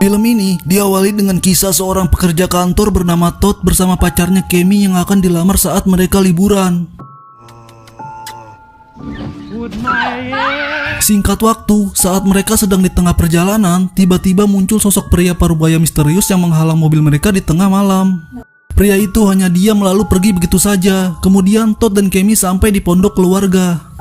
Film ini diawali dengan kisah seorang pekerja kantor bernama Todd bersama pacarnya Kemi yang akan dilamar saat mereka liburan. Singkat waktu, saat mereka sedang di tengah perjalanan, tiba-tiba muncul sosok pria parubaya misterius yang menghalang mobil mereka di tengah malam. Pria itu hanya diam lalu pergi begitu saja. Kemudian Todd dan Kemi sampai di pondok keluarga.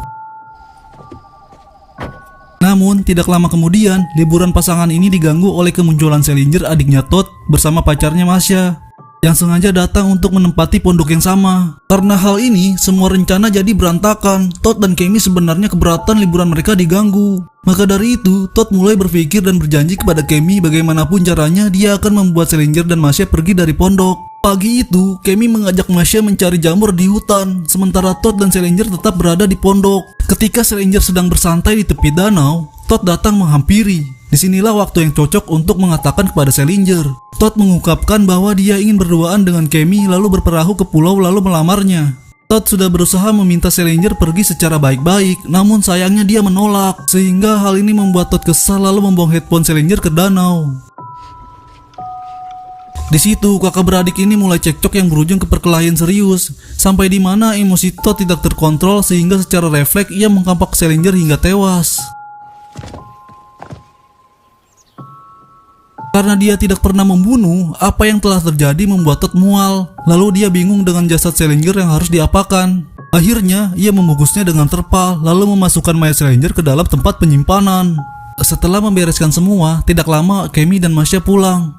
Namun, tidak lama kemudian, liburan pasangan ini diganggu oleh kemunculan Salinger, adiknya Todd, bersama pacarnya Masha, yang sengaja datang untuk menempati pondok yang sama. Karena hal ini, semua rencana jadi berantakan. Todd dan Kemi sebenarnya keberatan liburan mereka diganggu. Maka dari itu, Todd mulai berpikir dan berjanji kepada Kemi bagaimanapun caranya dia akan membuat Salinger dan Masha pergi dari pondok. Pagi itu, Kemi mengajak Masha mencari jamur di hutan, sementara Todd dan Salinger tetap berada di pondok. Ketika Salinger sedang bersantai di tepi danau, Todd datang menghampiri. Disinilah waktu yang cocok untuk mengatakan kepada Salinger. Todd mengungkapkan bahwa dia ingin berduaan dengan Kemi lalu berperahu ke pulau lalu melamarnya. Todd sudah berusaha meminta Salinger pergi secara baik-baik, namun sayangnya dia menolak. Sehingga hal ini membuat Todd kesal lalu membuang headphone Salinger ke danau. Di situ kakak beradik ini mulai cekcok yang berujung ke perkelahian serius, sampai di mana emosi Todd tidak terkontrol sehingga secara refleks ia mengkampak Salinger hingga tewas. Karena dia tidak pernah membunuh, apa yang telah terjadi membuat Todd mual. Lalu dia bingung dengan jasad Salinger yang harus diapakan. Akhirnya ia membungkusnya dengan terpal lalu memasukkan mayat Salinger ke dalam tempat penyimpanan. Setelah membereskan semua, tidak lama Kemi dan Masha pulang.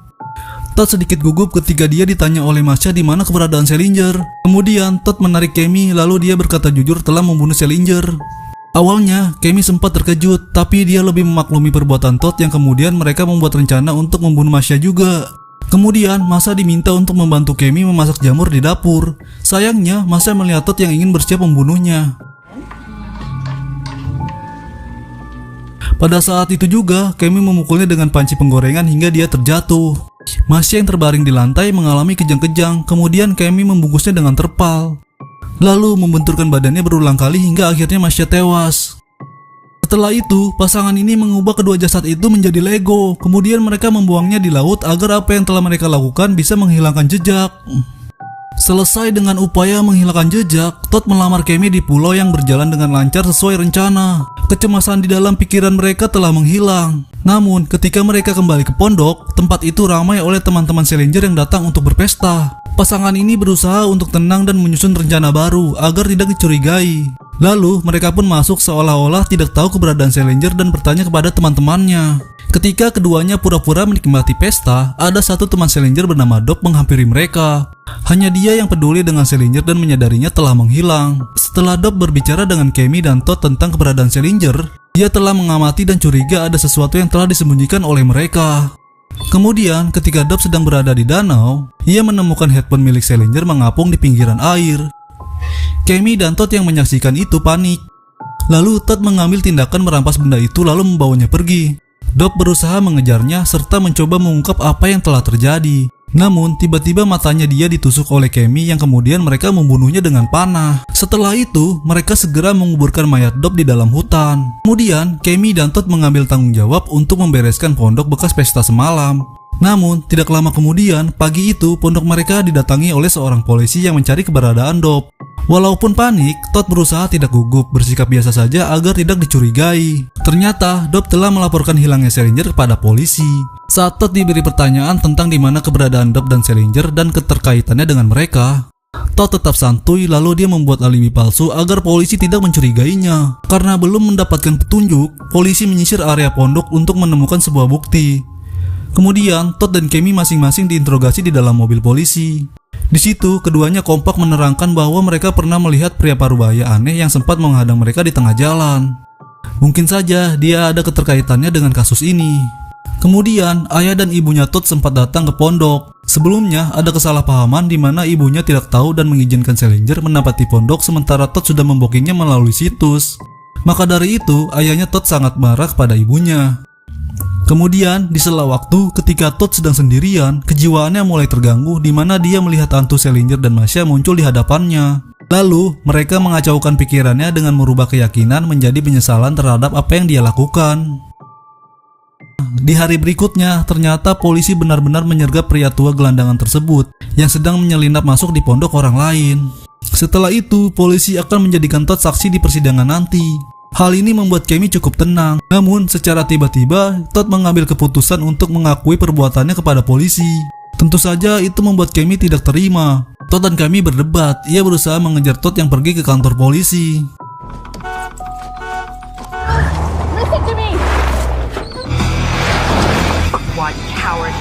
Todd sedikit gugup ketika dia ditanya oleh Masha di mana keberadaan Salinger. Kemudian Todd menarik Kemi lalu dia berkata jujur telah membunuh Salinger. Awalnya Kemi sempat terkejut, tapi dia lebih memaklumi perbuatan Todd yang kemudian mereka membuat rencana untuk membunuh Masha juga. Kemudian Masha diminta untuk membantu Kemi memasak jamur di dapur. Sayangnya Masha melihat Todd yang ingin bersiap membunuhnya. Pada saat itu juga Kemi memukulnya dengan panci penggorengan hingga dia terjatuh. Masha yang terbaring di lantai mengalami kejang-kejang, kemudian Kemi membungkusnya dengan terpal, lalu membenturkan badannya berulang kali hingga akhirnya Masha tewas. Setelah itu, pasangan ini mengubah kedua jasad itu menjadi Lego, kemudian mereka membuangnya di laut agar apa yang telah mereka lakukan bisa menghilangkan jejak. Selesai dengan upaya menghilangkan jejak, Todd melamar Kemi di pulau yang berjalan dengan lancar sesuai rencana. Kecemasan di dalam pikiran mereka telah menghilang. Namun, ketika mereka kembali ke pondok, tempat itu ramai oleh teman-teman Salinger yang datang untuk berpesta. Pasangan ini berusaha untuk tenang dan menyusun rencana baru agar tidak dicurigai. Lalu, mereka pun masuk seolah-olah tidak tahu keberadaan Salinger dan bertanya kepada teman-temannya. Ketika keduanya pura-pura menikmati pesta, ada satu teman Salinger bernama Dob menghampiri mereka. Hanya dia yang peduli dengan Salinger dan menyadarinya telah menghilang. Setelah Dob berbicara dengan Kemi dan Todd tentang keberadaan Salinger, dia telah mengamati dan curiga ada sesuatu yang telah disembunyikan oleh mereka. Kemudian, ketika Dob sedang berada di danau, ia menemukan headphone milik Salinger mengapung di pinggiran air. Kemi dan Todd yang menyaksikan itu panik. Lalu Todd mengambil tindakan merampas benda itu lalu membawanya pergi. Dob berusaha mengejarnya serta mencoba mengungkap apa yang telah terjadi. Namun, tiba-tiba matanya dia ditusuk oleh Kemi yang kemudian mereka membunuhnya dengan panah. Setelah itu, mereka segera menguburkan mayat Dob di dalam hutan. Kemudian, Kemi dan Todd mengambil tanggung jawab untuk membereskan pondok bekas pesta semalam. Namun, tidak lama kemudian, pagi itu pondok mereka didatangi oleh seorang polisi yang mencari keberadaan Dob. Walaupun panik, Todd berusaha tidak gugup, bersikap biasa saja agar tidak dicurigai. Ternyata, Dob telah melaporkan hilangnya Salinger kepada polisi. Saat Todd diberi pertanyaan tentang di mana keberadaan Dob dan Salinger dan keterkaitannya dengan mereka, Todd tetap santuy lalu dia membuat alibi palsu agar polisi tidak mencurigainya. Karena belum mendapatkan petunjuk, polisi menyisir area pondok untuk menemukan sebuah bukti. Kemudian, Todd dan Kemi masing-masing diinterogasi di dalam mobil polisi. Di situ, keduanya kompak menerangkan bahwa mereka pernah melihat pria parubaya aneh yang sempat menghadang mereka di tengah jalan. Mungkin saja dia ada keterkaitannya dengan kasus ini. Kemudian, ayah dan ibunya Todd sempat datang ke pondok. Sebelumnya, ada kesalahpahaman di mana ibunya tidak tahu dan mengizinkan Salinger menempati pondok sementara Todd sudah membokingnya melalui situs. Maka dari itu, ayahnya Todd sangat marah kepada ibunya. Kemudian, di sela waktu ketika Todd sedang sendirian, kejiwaannya mulai terganggu di mana dia melihat hantu Salinger dan Masha muncul di hadapannya. Lalu, mereka mengacaukan pikirannya dengan merubah keyakinan menjadi penyesalan terhadap apa yang dia lakukan. di hari berikutnya ternyata polisi benar-benar menyergap pria tua gelandangan tersebut yang sedang menyelinap masuk di pondok orang lain. Setelah itu, polisi akan menjadikan Todd saksi di persidangan nanti. Hal ini membuat Cammy cukup tenang. Namun, secara tiba-tiba, Todd mengambil keputusan untuk mengakui perbuatannya kepada polisi. Tentu saja itu membuat Cammy tidak terima. Todd dan Cammy berdebat. Ia berusaha mengejar Todd yang pergi ke kantor polisi. Listen to me. What coward.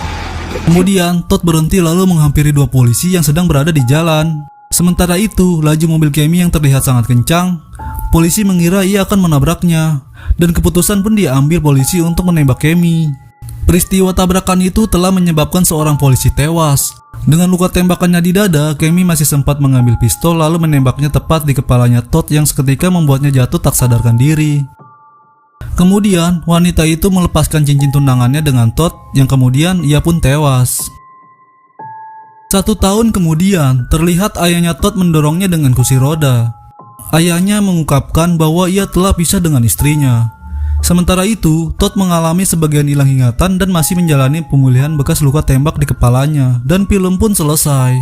Kemudian, Todd berhenti lalu menghampiri dua polisi yang sedang berada di jalan. Sementara itu, laju mobil Cammy yang terlihat sangat kencang. Polisi mengira ia akan menabraknya, dan keputusan pun diambil polisi untuk menembak Cammy. Peristiwa tabrakan itu telah menyebabkan seorang polisi tewas. Dengan luka tembakannya di dada, Cammy masih sempat mengambil pistol lalu menembaknya tepat di kepalanya Todd yang seketika membuatnya jatuh tak sadarkan diri. Kemudian, wanita itu melepaskan cincin tunangannya dengan Todd yang kemudian ia pun tewas. 1 tahun kemudian, terlihat ayahnya Todd mendorongnya dengan kursi roda. Ayahnya mengungkapkan bahwa ia telah pisah dengan istrinya. Sementara itu, Todd mengalami sebagian hilang ingatan dan masih menjalani pemulihan bekas luka tembak di kepalanya, dan film pun selesai.